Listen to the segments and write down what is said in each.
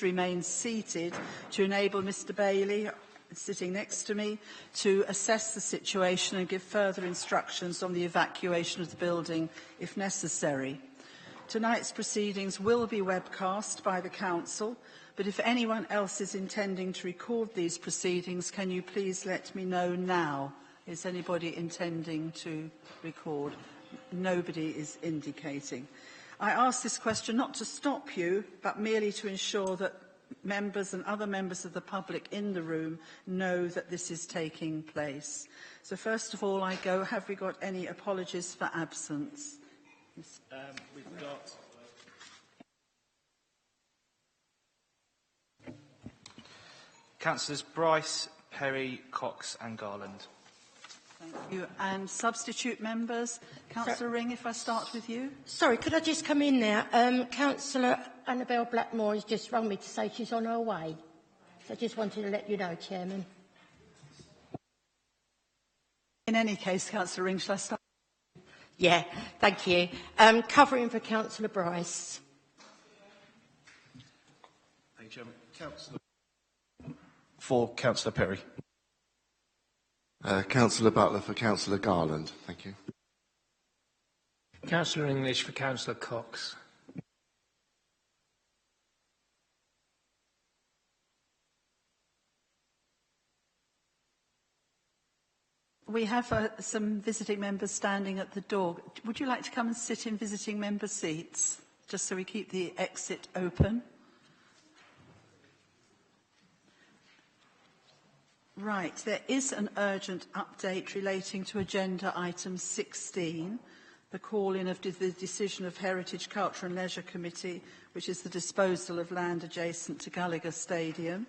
remain seated to enable Mr. Bailey, sitting next to me, to assess the situation and give further instructions on the evacuation of the building if necessary. Tonight's proceedings will be webcast by the Council, but if anyone else is intending to record these proceedings, can you please let me know now? Is anybody intending to record? Nobody is indicating. I ask this question not to stop you, but merely to ensure that members and other members of the public in the room know that this is taking place. So first of all, have we got any apologies for absence? We've got Councillors Bryce, Perry, Cox and Garland. Thank you. And substitute members? Councillor Ring, if I start with you. Sorry, could I just come in now? Councillor Annabel Blackmore has just rung me to say she's on her way. So I just wanted to let you know, Chairman. In any case, Councillor Ring, shall I start? Yeah, thank you. Covering for Councillor Bryce. Thank you, Chairman. For Councillor Perry. Councillor Butler for Councillor Garland. Thank you. Councillor English for Councillor Cox. We have some visiting members standing at the door. Would you like to come and sit in visiting member seats, just so we keep the exit open? Right, there is an urgent update relating to agenda item 16, the call-in of the decision of Heritage, Culture and Leisure Committee, which is the disposal of land adjacent to Gallagher Stadium.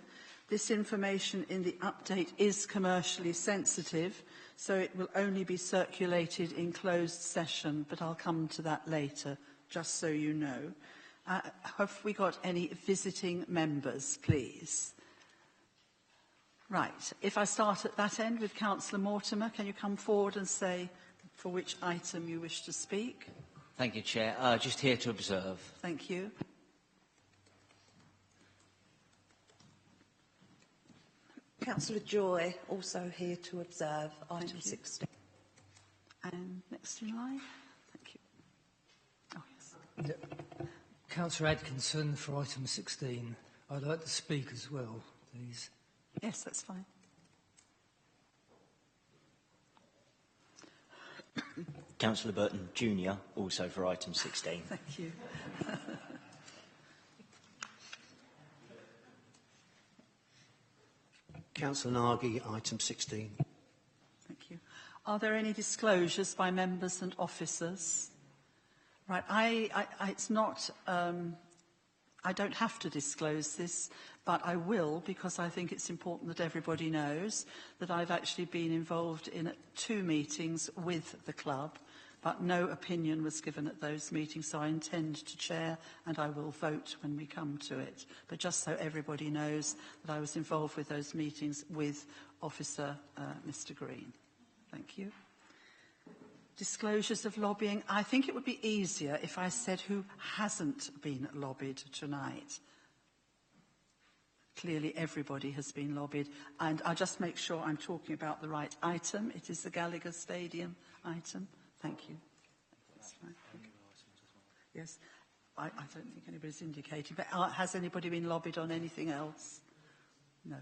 This information in the update is commercially sensitive, so it will only be circulated in closed session, but I'll come to that later, just so you know. Have we got any visiting members, please? Right. If I start at that end with Councillor Mortimer, can you come forward and say for which item you wish to speak? Thank you, Chair. Just here to observe. Thank you. Councillor Joy, also here to observe item 16. And next in line. Thank you. Oh, yes. Yeah. Councillor Atkinson for item 16. I'd like to speak as well, please. Yes, that's fine. Councillor Burton Jr., also for item 16. Thank you. Councillor Nagy, item 16. Thank you. Are there any disclosures by members and officers? Right, it's not... I don't have to disclose this, but I will because I think it's important that everybody knows that I've actually been involved in 2 meetings with the club, but no opinion was given at those meetings, so I intend to chair and I will vote when we come to it. But just so everybody knows that I was involved with those meetings with Officer Mr. Green. Thank you. Disclosures of lobbying. I think it would be easier if I said who hasn't been lobbied tonight. Clearly everybody has been lobbied, and I'll just make sure I'm talking about the right item. It is the Gallagher Stadium item. Thank you. That's fine. Yes, I don't think anybody's indicating, but has anybody been lobbied on anything else? No.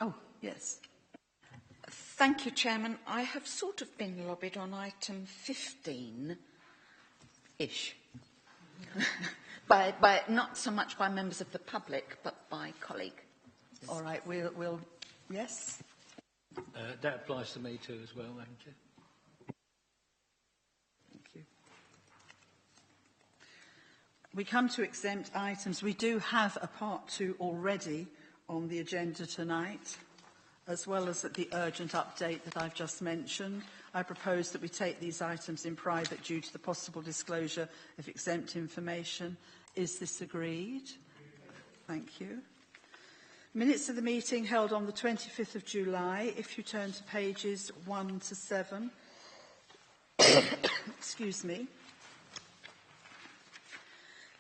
Oh, yes. Thank you, Chairman. I have sort of been lobbied on item 15-ish. by not so much by members of the public, but by colleague. All right, we'll yes? That applies to me too as well, Madam Chair. Thank you. We come to exempt items. We do have a part 2 already on the agenda tonight, as well as the urgent update that I've just mentioned. I propose that we take these items in private due to the possible disclosure of exempt information. Is this agreed? Thank you. Minutes of the meeting held on the 25th of July. If you turn to pages 1 to 7. Excuse me.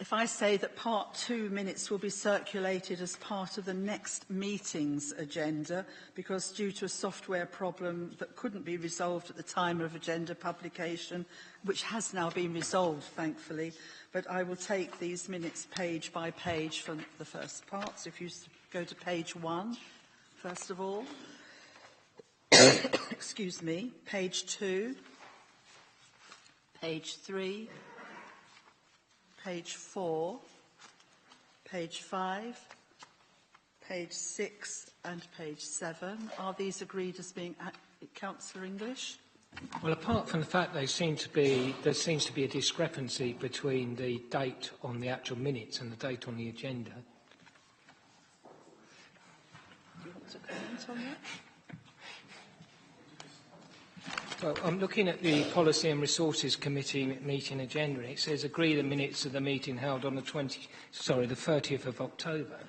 If I say that part 2 minutes will be circulated as part of the next meeting's agenda, because due to a software problem that couldn't be resolved at the time of agenda publication, which has now been resolved, thankfully, but I will take these minutes page by page from the first part. So if you go to page 1, first of all, excuse me, page 2, page 3, page 4, page 5, page 6 and page 7. Are these agreed as being Councillor English? Well, apart from the fact there seems to be a discrepancy between the date on the actual minutes and the date on the agenda. Do you want to comment on that? Well, I'm looking at the Policy and Resources Committee meeting agenda. It says agree the minutes of the meeting held on the 30th of October.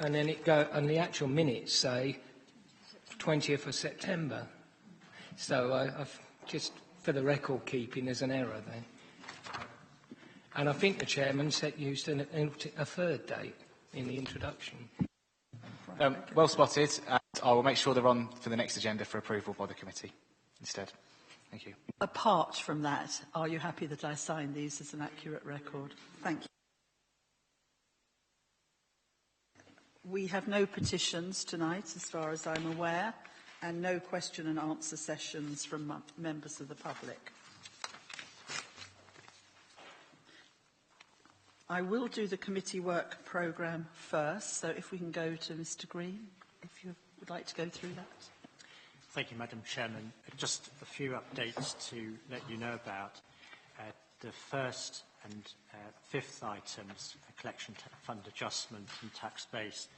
And then and the actual minutes say 20th of September. So I've just, for the record keeping, there's an error there. And I think the chairman used a third date in the introduction. Well spotted. And I will make sure they're on for the next agenda for approval by the committee instead. Thank you. Apart from that, are you happy that I sign these as an accurate record? Thank you. We have no petitions tonight, as far as I'm aware, and no question and answer sessions from members of the public. I will do the committee work programme first, so if we can go to Mr Green, if you would like to go through that. Thank you, Madam Chairman. Just a few updates to let you know about. The first and fifth items, collection fund adjustment and tax base,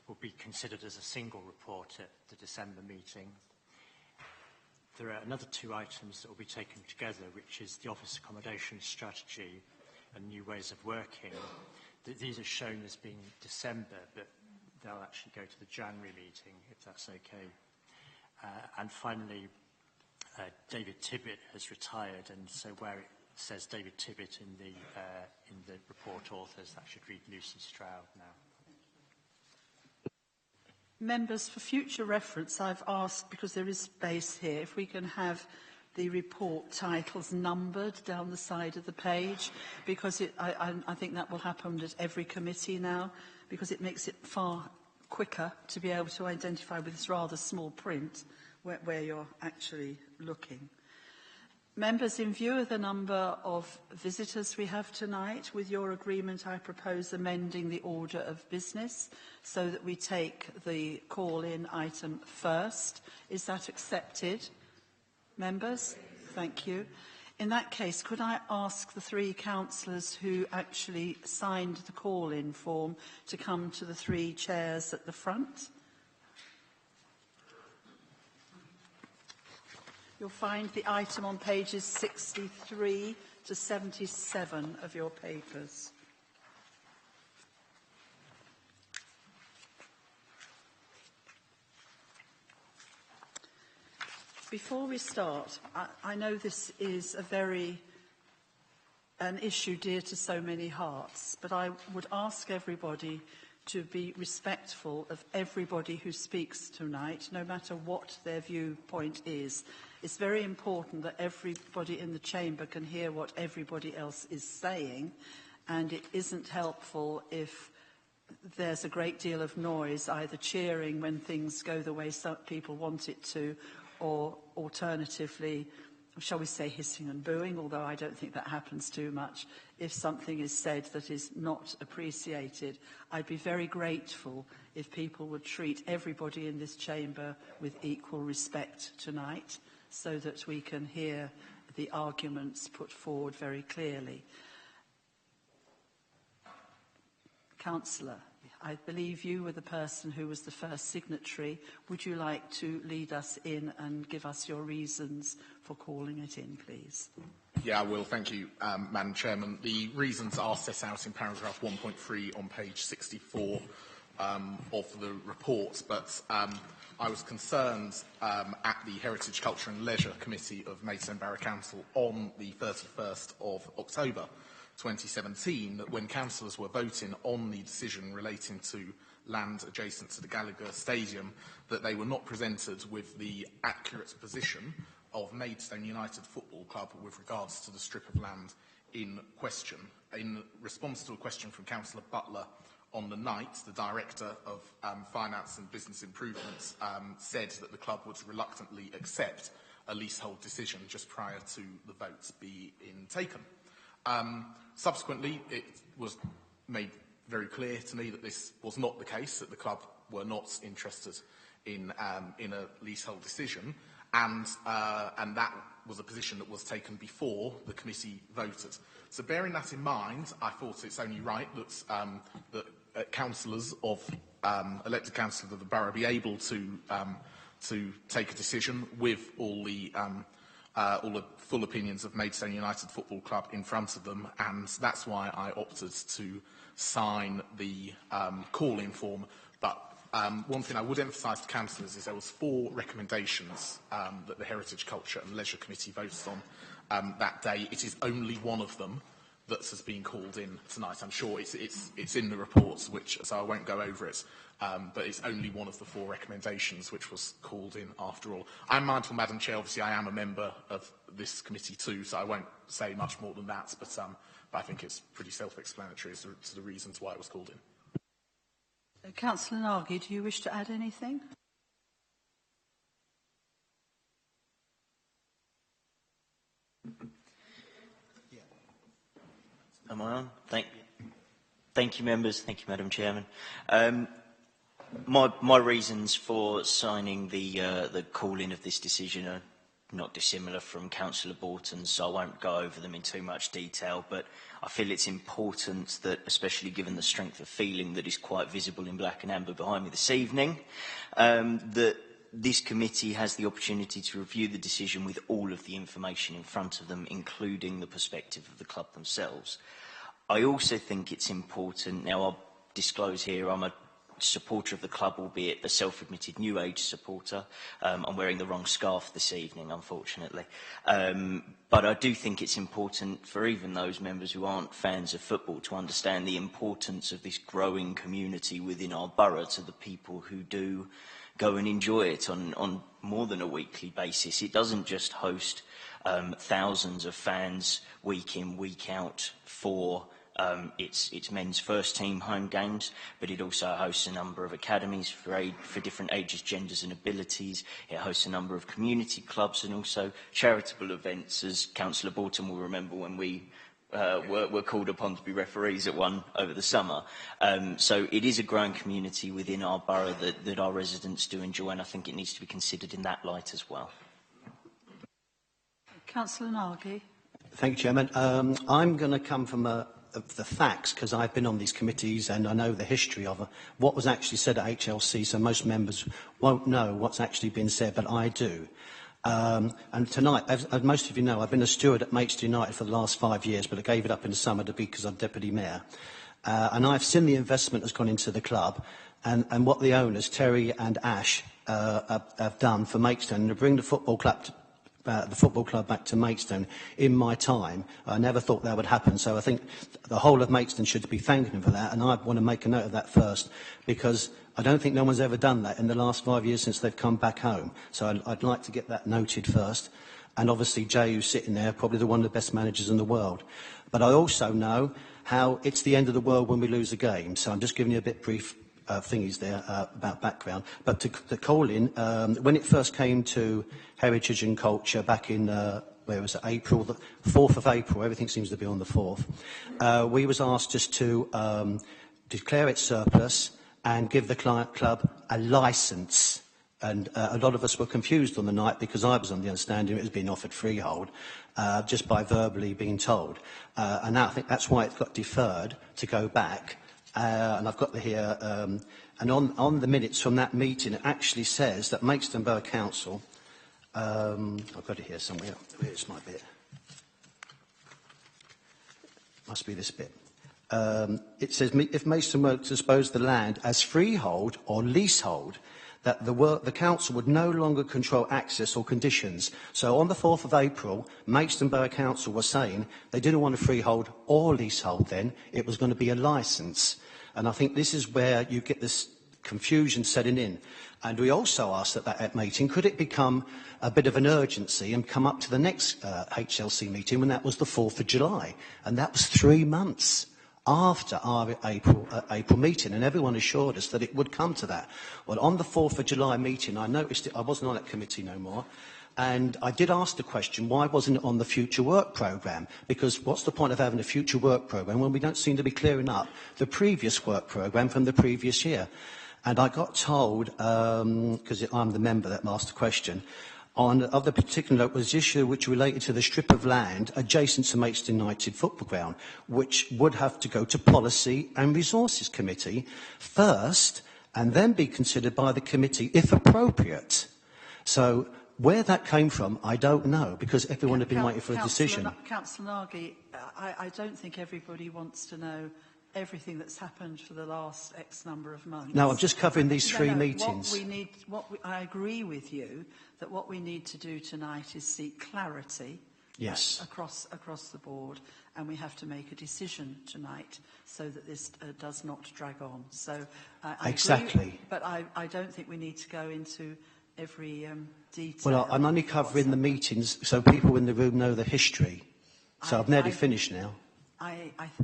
will be considered as a single report at the December meeting. There are another 2 items that will be taken together, which is the office accommodation strategy and new ways of working. These are shown as being December, but they'll actually go to the January meeting, if that's okay. And finally, David Tibbett has retired, and so where it says David Tibbett in the report authors, that should read Lucy Stroud now. Members, for future reference, I've asked, because there is space here, if we can have the report titles numbered down the side of the page, because I think that will happen at every committee now, because it makes it far quicker to be able to identify with this rather small print where you're actually looking. Members, in view of the number of visitors we have tonight, with your agreement, I propose amending the order of business so that we take the call-in item first. Is that accepted? Members? Thank you. In that case, could I ask the 3 councillors who actually signed the call-in form to come to the 3 chairs at the front? You'll find the item on pages 63 to 77 of your papers. Before we start, I know this is an issue dear to so many hearts, but I would ask everybody to be respectful of everybody who speaks tonight, no matter what their viewpoint is. It's very important that everybody in the chamber can hear what everybody else is saying, and it isn't helpful if there's a great deal of noise, either cheering when things go the way some people want it to, or alternatively, shall we say, hissing and booing, although I don't think that happens too much. If something is said that is not appreciated, I'd be very grateful if people would treat everybody in this chamber with equal respect tonight, so that we can hear the arguments put forward very clearly. Councillor, I believe you were the person who was the first signatory. Would you like to lead us in and give us your reasons for calling it in, please? Yeah, I will. Thank you, Madam Chairman. The reasons are set out in paragraph 1.3 on page 64 of the report, but I was concerned at the Heritage, Culture and Leisure Committee of Maidstone Borough Council on the 31st of October 2017 that when councillors were voting on the decision relating to land adjacent to the Gallagher Stadium, that they were not presented with the accurate position of Maidstone United Football Club with regards to the strip of land in question. In response to a question from Councillor Butler on the night, the Director of Finance and Business Improvements said that the club would reluctantly accept a leasehold decision just prior to the votes being taken. Subsequently, it was made very clear to me that this was not the case, that the club were not interested in a leasehold decision, and that was a position that was taken before the committee voted. So bearing that in mind, I thought it's only right that councillors of elected councillors of the borough be able to take a decision with all the full opinions of Maidstone United Football Club in front of them, and that's why I opted to sign the call-in form. But one thing I would emphasise to councillors is there was 4 recommendations that the Heritage, Culture and Leisure Committee voted on that day. It is only one of them that has been called in tonight. I'm sure it's in the reports, so I won't go over it, but it's only one of the 4 recommendations which was called in after all. I'm mindful, Madam Chair, obviously I am a member of this committee too, so I won't say much more than that, but I think it's pretty self-explanatory as to the reasons why it was called in. Councillor Nagy, do you wish to add anything? Am I on? Thank you, members. Thank you, Madam Chairman. My reasons for signing the call-in of this decision are not dissimilar from Councillor Borton's, so I won't go over them in too much detail, but I feel it's important that, especially given the strength of feeling that is quite visible in black and amber behind me this evening, that this committee has the opportunity to review the decision with all of the information in front of them, including the perspective of the club themselves. I also think it's important, now I'll disclose here, I'm a supporter of the club, albeit a self-admitted New Age supporter. I'm wearing the wrong scarf this evening, unfortunately. But I do think it's important for even those members who aren't fans of football to understand the importance of this growing community within our borough to the people who do go and enjoy it on more than a weekly basis. It doesn't just host thousands of fans week in, week out for its men's first team home games, but it also hosts a number of academies for different ages, genders and abilities. It hosts a number of community clubs and also charitable events, as Councillor Borton will remember when we were called upon to be referees at one over the summer. So it is a growing community within our borough that our residents do enjoy, and I think it needs to be considered in that light as well. Councillor Nagy. Thank you, Chairman. I'm going to come from the facts, because I've been on these committees and I know the history of what was actually said at HLC, so most members won't know what's actually been said, but I do. And tonight, as most of you know, I've been a steward at Maidstone United for the last 5 years, but I gave it up in the summer because I'm Deputy Mayor. And I've seen the investment that's gone into the club and what the owners, Terry and Ash, have done for Maidstone and to bring the football club back to Maidstone in my time. I never thought that would happen, so I think the whole of Maidstone should be thanking them for that, and I want to make a note of that first, because I don't think no one's ever done that in the last 5 years since they've come back home. So I'd like to get that noted first. And obviously Jay, who's sitting there, probably one of the best managers in the world. But I also know how it's the end of the world when we lose a game, so I'm just giving you a bit brief thingies there about background. But to call in, when it first came to Heritage and Culture back in, where was it, April, the 4th of April, everything seems to be on the 4th, we was asked just to declare it surplus and give the club a licence. And a lot of us were confused on the night because I was on the understanding it was being offered freehold, just by verbally being told. And I think that's why it got deferred to go back. And I've got here, and on the minutes from that meeting, it actually says that Maidstone Borough Council, I've got it here somewhere, where's my bit? Must be this bit. It says, if Maidstone were to dispose of the land as freehold or leasehold, that the council would no longer control access or conditions. So on the 4th of April, Maidstone Borough Council was saying they didn't want a freehold or leasehold then, it was going to be a licence. And I think this is where you get this confusion setting in. And we also asked at that meeting, could it become a bit of an urgency and come up to the next HLC meeting when that was the 4th of July? And that was 3 months after our April meeting, and everyone assured us that it would come to that. Well, on the 4th of July meeting, I noticed it, I wasn't on that committee no more, and I did ask the question, why wasn't it on the future work programme? Because what's the point of having a future work programme when we don't seem to be clearing up the previous work programme from the previous year? And I got told, because I'm the member that asked the question, on other particular note was the issue which related to the strip of land adjacent to Maidstone United football ground, which would have to go to Policy and Resources Committee first, and then be considered by the committee if appropriate. So where that came from, I don't know, because everyone had been waiting for a decision. Councillor Nagy, I don't think everybody wants to know everything that's happened for the last X number of months. No, I'm just covering these three meetings. I agree with you that what we need to do tonight is seek clarity across the board, and we have to make a decision tonight so that this does not drag on. So I agree, but I don't think we need to go into every detail. Well, I'm only covering the meetings so people in the room know the history. So I've nearly finished now.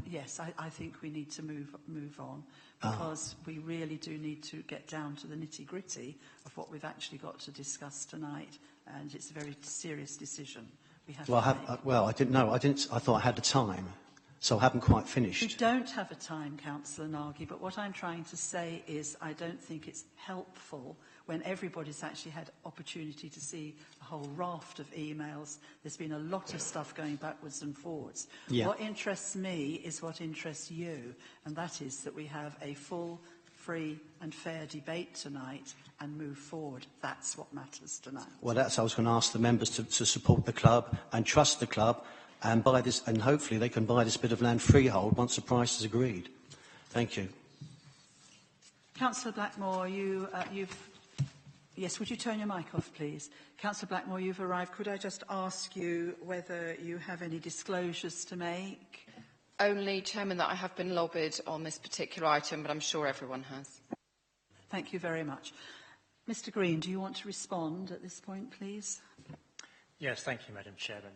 Yes, I think we need to move on, because we really do need to get down to the nitty-gritty of what we've actually got to discuss tonight, and it's a very serious decision we have to make. Well, I didn't know. I thought I had the time, so I haven't quite finished. We don't have a time, Councillor Nagy, but what I'm trying to say is I don't think it's helpful when everybody's actually had opportunity to see a whole raft of emails. There's been a lot of stuff going backwards and forwards. Yeah. What interests me is what interests you, and that is that we have a full, free and fair debate tonight and move forward. That's what matters tonight. Well, I was going to ask the members to support the club and trust the club and buy this, and hopefully they can buy this bit of land freehold once the price is agreed. Thank you. Councillor Blackmore, yes, would you turn your mic off, please? Councillor Blackmore, you've arrived. Could I just ask you whether you have any disclosures to make? Only, Chairman, that I have been lobbied on this particular item, but I'm sure everyone has. Thank you very much. Mr Green, do you want to respond at this point, please? Yes, thank you, Madam Chairman.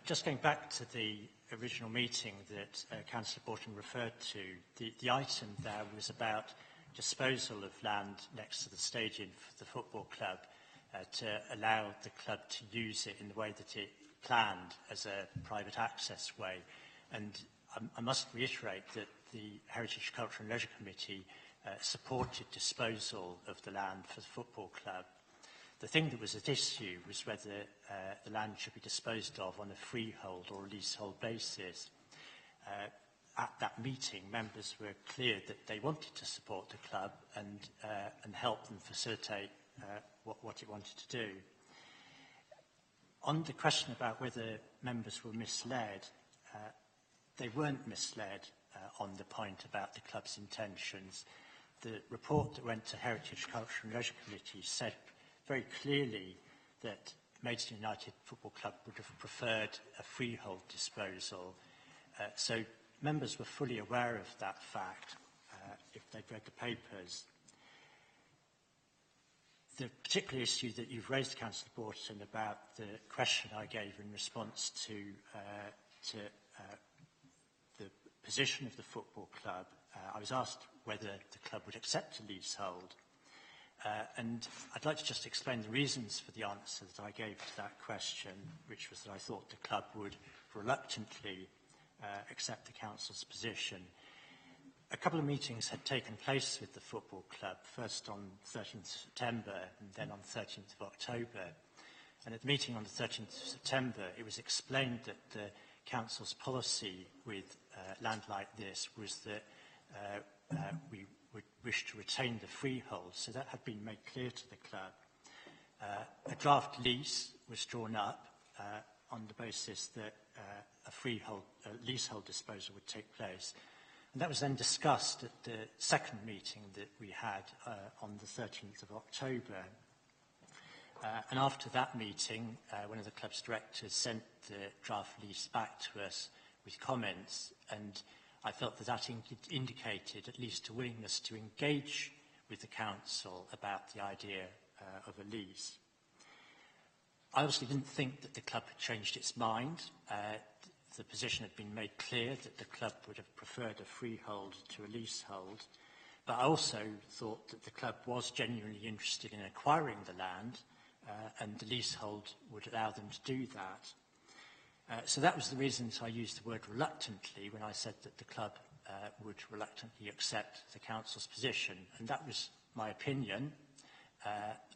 Just going back to the original meeting that Councillor Borton referred to, the item there was about disposal of land next to the stadium for the football club to allow the club to use it in the way that it planned as a private access way. And I must reiterate that the Heritage, Culture and Leisure Committee supported disposal of the land for the football club. The thing that was at issue was whether the land should be disposed of on a freehold or a leasehold basis. At that meeting, members were clear that they wanted to support the club and help them facilitate what it wanted to do. On the question about whether members were misled, they weren't misled on the point about the club's intentions. The report that went to Heritage, Culture and Leisure Committee said very clearly that Maidstone United Football Club would have preferred a freehold disposal. So members were fully aware of that fact if they'd read the papers. The particular issue that you've raised, Councillor Borton, about the question I gave in response to the position of the football club, I was asked whether the club would accept a leasehold. And I'd like to just explain the reasons for the answer that I gave to that question, which was that I thought the club would reluctantly accept the council's position. A couple of meetings had taken place with the football club, first on 13th September and then on 13th of October. And at the meeting on the 13th of September, it was explained that the council's policy with land like this was that we would wish to retain the freehold, so that had been made clear to the club. A draft lease was drawn up on the basis that a leasehold disposal would take place. And And that was then discussed at the second meeting that we had on the 13th of October. And after that meeting, one of the club's directors sent the draft lease back to us with comments, and I felt that that indicated at least a willingness to engage with the council about the idea of a lease. I obviously didn't think that the club had changed its mind. The position had been made clear that the club would have preferred a freehold to a leasehold, but I also thought that the club was genuinely interested in acquiring the land, and the leasehold would allow them to do that. So that was the reason I used the word reluctantly when I said that the club would reluctantly accept the council's position, and that was my opinion,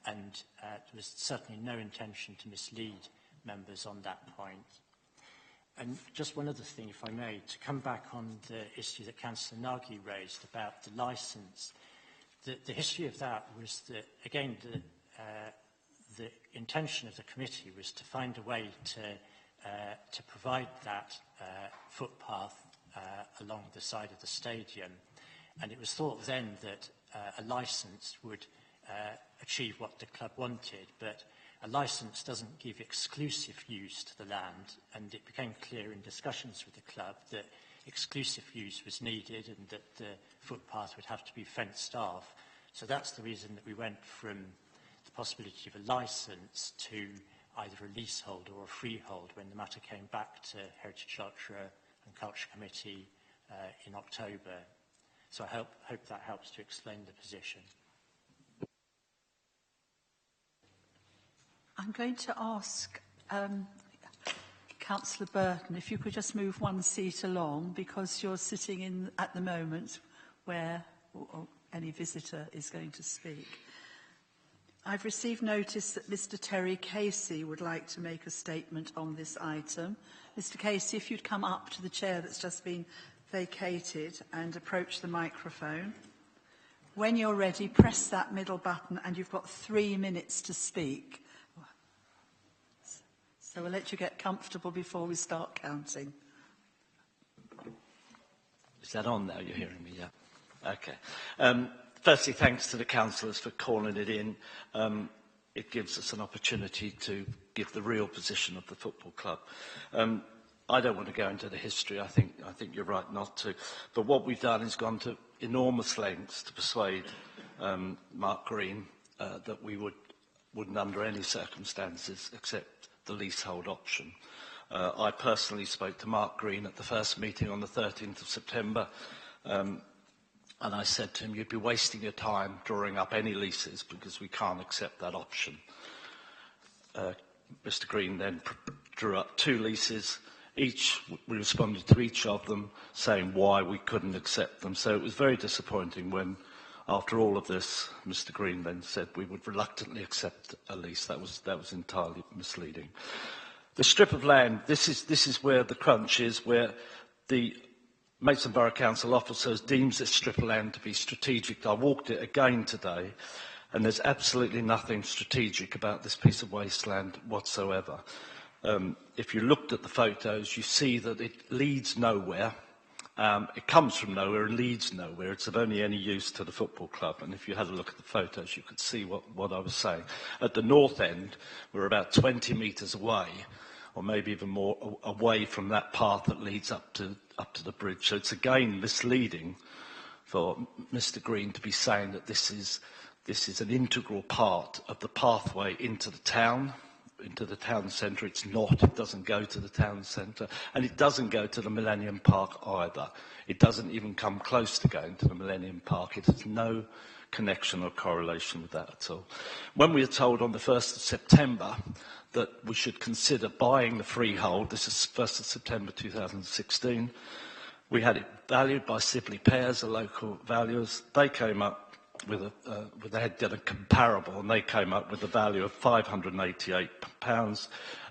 and there was certainly no intention to mislead members on that point. And just one other thing, if I may, to come back on the issue that Councillor Nagy raised about the licence. The history of that was that, again, the intention of the committee was to find a way to provide that footpath along the side of the stadium. And it was thought then that a licence would achieve what the club wanted, but a licence doesn't give exclusive use to the land, and it became clear in discussions with the club that exclusive use was needed and that the footpath would have to be fenced off. So that's the reason that we went from the possibility of a licence to either a leasehold or a freehold when the matter came back to Heritage, Culture and Culture Committee in October. So I hope that helps to explain the position. I'm going to ask Councillor Burton if you could just move one seat along, because you're sitting in at the moment where any visitor is going to speak. I've received notice that Mr. Terry Casey would like to make a statement on this item. Mr. Casey, if you'd come up to the chair that's just been vacated and approach the microphone. When you're ready, press that middle button and you've got 3 minutes to speak. So we'll let you get comfortable before we start counting. Is that on now? You're hearing me, yeah? Okay. Firstly, thanks to the councillors for calling it in. It gives us an opportunity to give the real position of the football club. I don't want to go into the history. I think you're right not to. But what we've done is gone to enormous lengths to persuade Mark Green that we wouldn't under any circumstances accept the leasehold option. I personally spoke to Mark Green at the first meeting on the 13th of September, and I said to him, you'd be wasting your time drawing up any leases because we can't accept that option. Mr. Green then drew up 2 leases. We responded to each of them saying why we couldn't accept them. So it was very disappointing when, after all of this, Mr. Green then said we would reluctantly accept a lease. That was entirely misleading. The strip of land, this is where the crunch is, where the Maidstone Borough Council officers deems this strip of land to be strategic. I walked it again today, and there's absolutely nothing strategic about this piece of wasteland whatsoever. If you looked at the photos, you see that it leads nowhere. It comes from nowhere and leads nowhere. It's of only any use to the football club. And if you had a look at the photos, you could see what I was saying. At the north end, we're about 20 metres away, or maybe even more away from that path that leads up to the bridge. So it's again misleading for Mr. Green to be saying that this is an integral part of the pathway into the town centre. It's not. It doesn't go to the town centre, and it doesn't go to the Millennium Park either. It doesn't even come close to going to the Millennium Park. It has no connection or correlation with that at all. When we were told on the 1st of September that we should consider buying the freehold, this is 1st of September 2016, we had it valued by Sibley Pears, the local valuers. They came up they had done a comparable, and they came up with a value of £588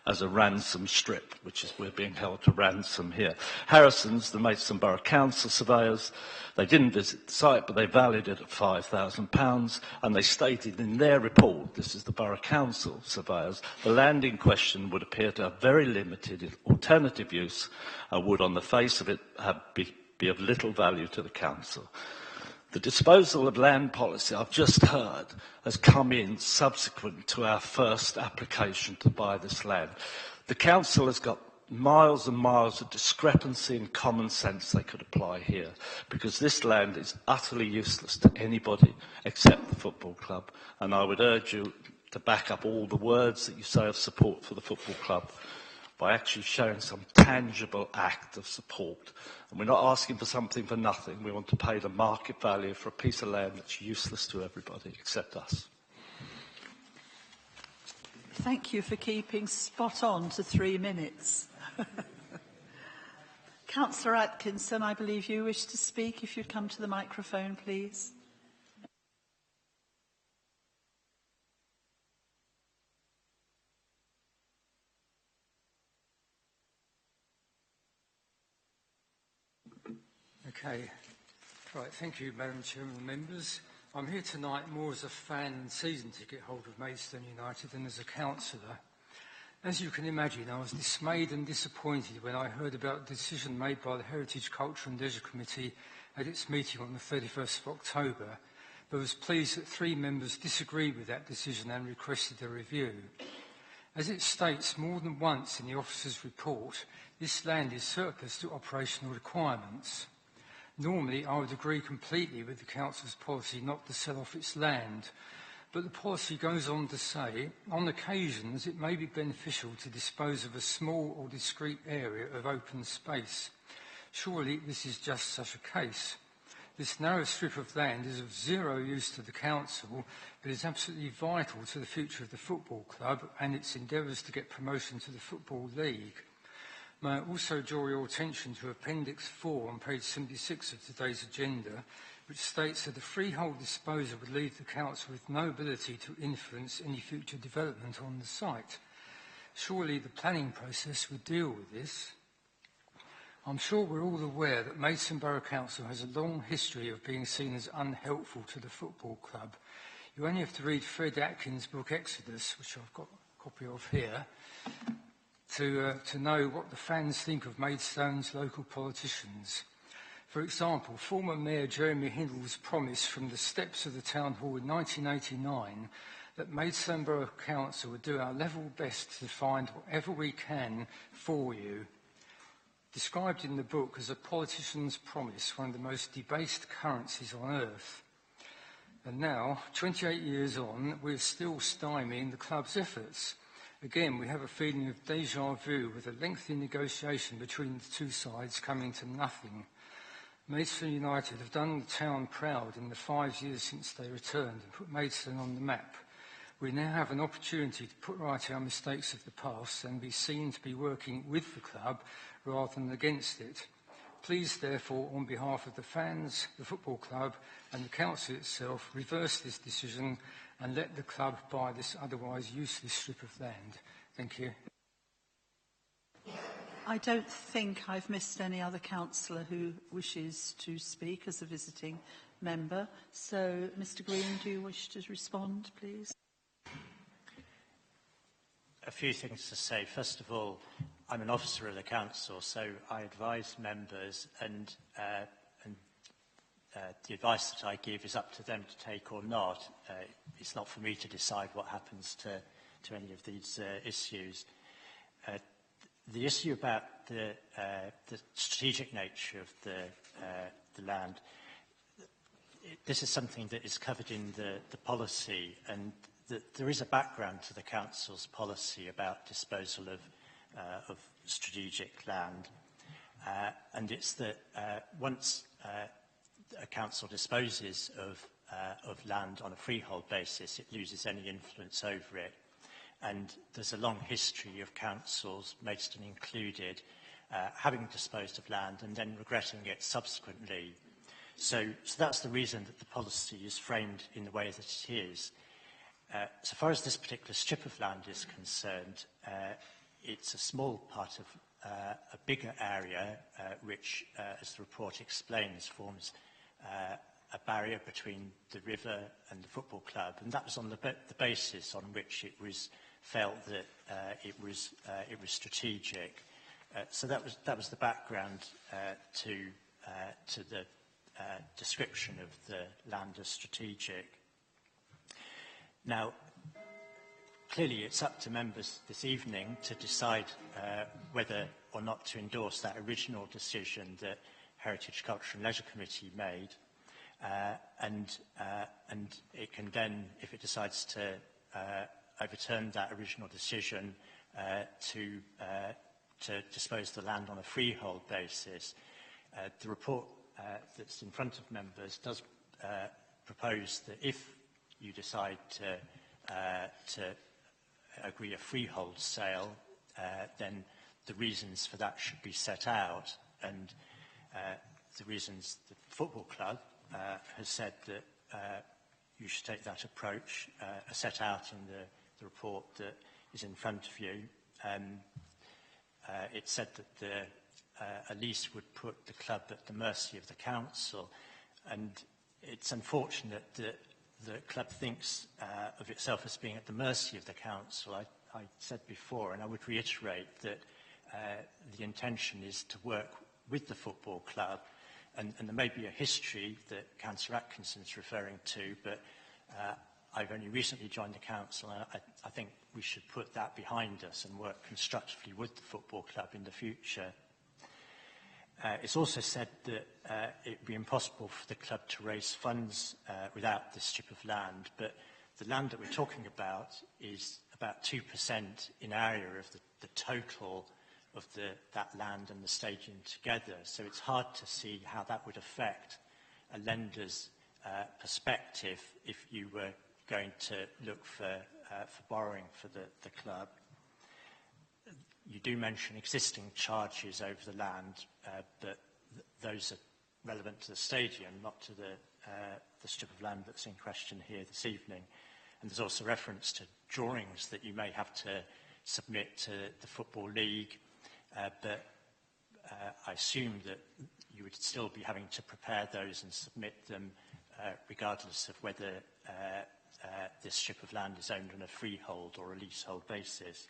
as a ransom strip, which is we're being held to ransom here. Harrison's, the Maidstone Borough Council surveyors, they didn't visit the site, but they valued it at £5,000, and they stated in their report, this is the Borough Council surveyors, the land in question would appear to have very limited alternative use and would, on the face of it, be be of little value to the council. The disposal of land policy, I've just heard, has come in subsequent to our first application to buy this land. The council has got miles and miles of discrepancy and common sense they could apply here, because this land is utterly useless to anybody except the football club. And I would urge you to back up all the words that you say of support for the football club by actually showing some tangible act of support. And we're not asking for something for nothing. We want to pay the market value for a piece of land that's useless to everybody except us. Thank you for keeping spot on to 3 minutes. Councillor Atkinson, I believe you wish to speak. If you'd come to the microphone, please. Okay. Right, thank you, Madam Chairman and members. I'm here tonight more as a fan and season ticket holder of Maidstone United than as a councillor. As you can imagine, I was dismayed and disappointed when I heard about the decision made by the Heritage, Culture and Leisure Committee at its meeting on the 31st of October, but was pleased that 3 members disagreed with that decision and requested a review. As it states more than once in the officer's report, this land is surplus to operational requirements. Normally, I would agree completely with the Council's policy not to sell off its land, but the policy goes on to say, on occasions, it may be beneficial to dispose of a small or discrete area of open space. Surely this is just such a case. This narrow strip of land is of zero use to the Council, but is absolutely vital to the future of the football club and its endeavours to get promotion to the Football League. May I also draw your attention to Appendix 4 on page 76 of today's agenda, which states that a freehold disposal would leave the Council with no ability to influence any future development on the site. Surely the planning process would deal with this. I'm sure we're all aware that Maidstone Borough Council has a long history of being seen as unhelpful to the football club. You only have to read Fred Atkins' book Exodus, which I've got a copy of here, to know what the fans think of Maidstone's local politicians. For example, former Mayor Jeremy Hindle's promise from the steps of the Town Hall in 1989 that Maidstone Borough Council would do our level best to find whatever we can for you. Described in the book as a politician's promise, one of the most debased currencies on earth. And now, 28 years on, we're still stymieing the club's efforts. Again, we have a feeling of déjà vu with a lengthy negotiation between the two sides coming to nothing. Maidstone United have done the town proud in the 5 years since they returned and put Maidstone on the map. We now have an opportunity to put right our mistakes of the past and be seen to be working with the club rather than against it. Please, therefore, on behalf of the fans, the football club and the council itself, reverse this decision and let the club buy this otherwise useless strip of land. Thank you. I don't think I've missed any other councillor who wishes to speak as a visiting member. So, Mr Green, do you wish to respond, please? A few things to say. First of all, I'm an officer of the council, so I advise members, and the advice that I give is up to them to take or not. It's not for me to decide what happens to any of these issues. The issue about the strategic nature of the land, this is something that is covered in the policy, and there is a background to the council's policy about disposal of strategic land, and it's that once a council disposes of land on a freehold basis, it loses any influence over it. And there's a long history of councils, Maidstone included, having disposed of land and then regretting it subsequently. So that's the reason that the policy is framed in the way that it is. So far as this particular strip of land is concerned, it's a small part of a bigger area, which, as the report explains, forms a barrier between the river and the football club, and that was on the basis on which it was felt that it was strategic. So that was the background to description of the land as strategic. Now, clearly it's up to members this evening to decide whether or not to endorse that original decision that Heritage, Culture and Leisure Committee made. And it can then, if it decides to overturn that original decision, to dispose of the land on a freehold basis. The report that's in front of members does propose that if you decide to agree a freehold sale, then the reasons for that should be set out. And the reasons the football club has said that you should take that approach are set out in the report that is in front of you. It said that a lease would put the club at the mercy of the council, and it's unfortunate that the club thinks of itself as being at the mercy of the council. I said before, and I would reiterate, that the intention is to work with the football club, and there may be a history that Councillor Atkinson is referring to, but I've only recently joined the council, and I think we should put that behind us and work constructively with the football club in the future. It's also said that it would be impossible for the club to raise funds without this strip of land, but the land that we're talking about is about 2% in area of the total of that land and the stadium together. So it's hard to see how that would affect a lender's perspective if you were going to look for borrowing for the club. You do mention existing charges over the land, but those are relevant to the stadium, not to the strip of land that's in question here this evening. And there's also reference to drawings that you may have to submit to the Football League, but I assume that you would still be having to prepare those and submit them regardless of whether this strip of land is owned on a freehold or a leasehold basis.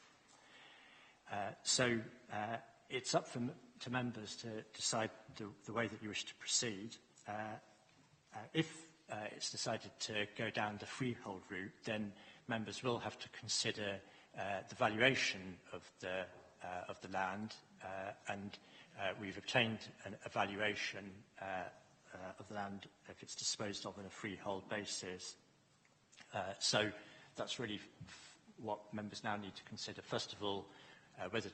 So it's up to members to decide the way that you wish to proceed. If it's decided to go down the freehold route, then members will have to consider the valuation of the land, and we've obtained a valuation of the land if it's disposed of on a freehold basis. So that's really what members now need to consider. First of all, whether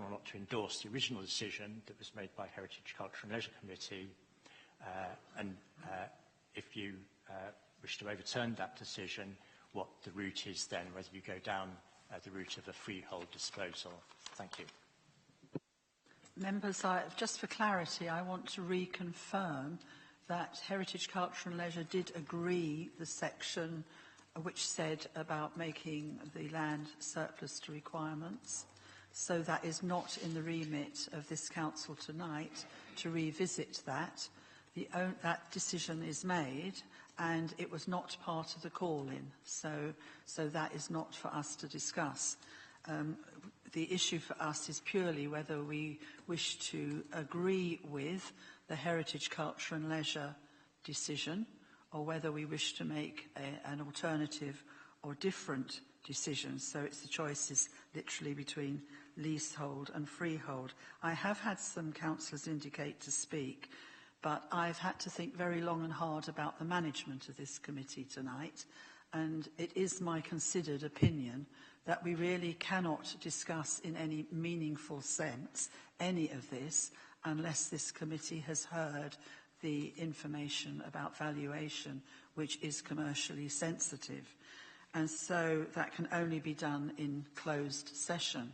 or not to endorse the original decision that was made by Heritage, Culture and Leisure Committee, and if you wish to overturn that decision, what the route is then, whether you go down the route of a freehold disposal. Thank you. Members, just for clarity, I want to reconfirm that Heritage, Culture and Leisure did agree the section which said about making the land surplus to requirements. So that is not in the remit of this council tonight to revisit that. That decision is made, and it was not part of the call-in. So that is not for us to discuss. The issue for us is purely whether we wish to agree with the Heritage, Culture and Leisure decision, or whether we wish to make an alternative or different decision. So it's the choices literally between leasehold and freehold. I have had some councillors indicate to speak, but I've had to think very long and hard about the management of this committee tonight, and it is my considered opinion that we really cannot discuss in any meaningful sense any of this unless this committee has heard the information about valuation, which is commercially sensitive. And so that can only be done in closed session.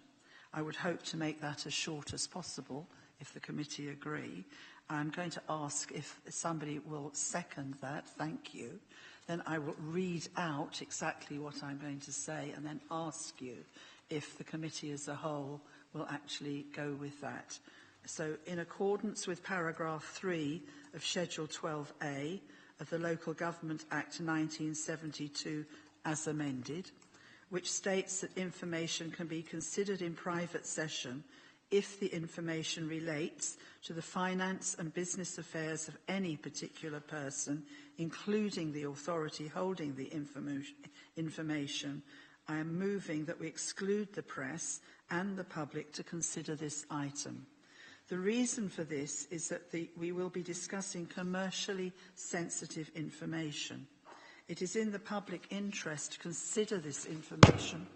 I would hope to make that as short as possible, if the committee agree. I'm going to ask if somebody will second that. Thank you. Then I will read out exactly what I'm going to say and then ask you if the committee as a whole will actually go with that. So in accordance with paragraph 3 of Schedule 12A of the Local Government Act 1972 as amended, which states that information can be considered in private session if the information relates to the finance and business affairs of any particular person, including the authority holding the information. I am moving that we exclude the press and the public to consider this item. The reason for this is that we will be discussing commercially sensitive information. It is in the public interest to consider this information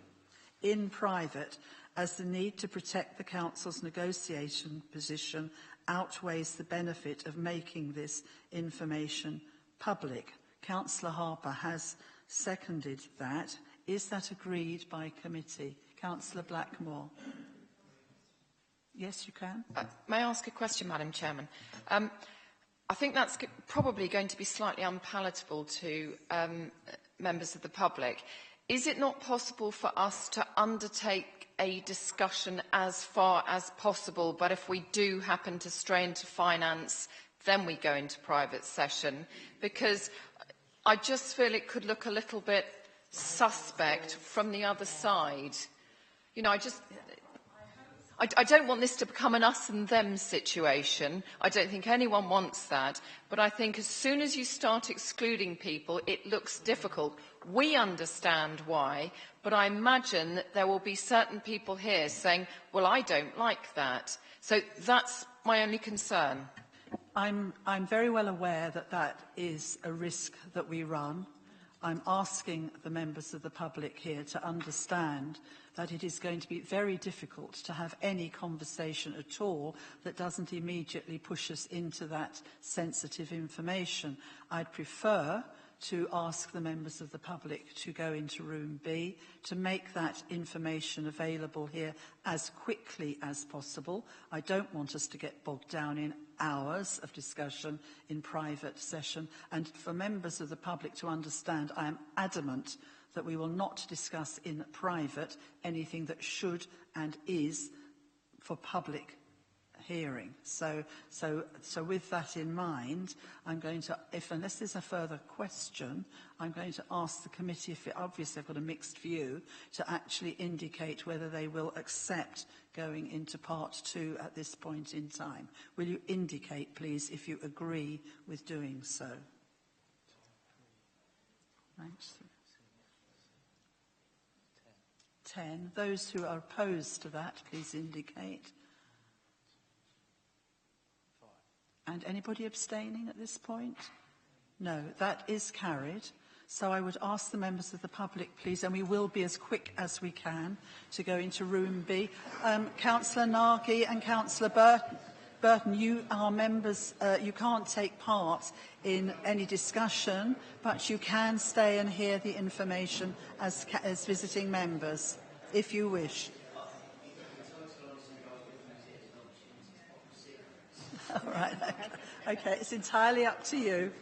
in private, as the need to protect the Council's negotiation position outweighs the benefit of making this information public. Councillor Harper has seconded that. Is that agreed by committee? Councillor Blackmore. Yes, you can. May I ask a question, Madam Chairman? I think that's probably going to be slightly unpalatable to members of the public. Is it not possible for us to undertake a discussion as far as possible, but if we do happen to stray into finance, then we go into private session? Because I just feel it could look a little bit suspect from the other side. You know, I don't want this to become an us and them situation. I don't think anyone wants that. But I think as soon as you start excluding people, it looks difficult. We understand why, but I imagine that there will be certain people here saying, well, I don't like that. So that's my only concern. I'm very well aware that that is a risk that we run. I'm asking the members of the public here to understand that it is going to be very difficult to have any conversation at all that doesn't immediately push us into that sensitive information. I'd prefer to ask the members of the public to go into room B, to make that information available here as quickly as possible. I don't want us to get bogged down in hours of discussion in private session. And for members of the public to understand, I am adamant that we will not discuss in private anything that should and is for public hearing. So with that in mind, I'm going to, unless there's a further question, I'm going to ask the committee, if obviously I've got a mixed view, to actually indicate whether they will accept going into part 2 at this point in time. Will you indicate, please, if you agree with doing so? Thanks. 10. Those who are opposed to that, please indicate. And anybody abstaining at this point? No, that is carried. So I would ask the members of the public, please, and we will be as quick as we can, to go into room B. Councillor Nagy and Councillor Burton, you are members, you can't take part in any discussion, but you can stay and hear the information as visiting members, if you wish. All right. Okay, it's entirely up to you.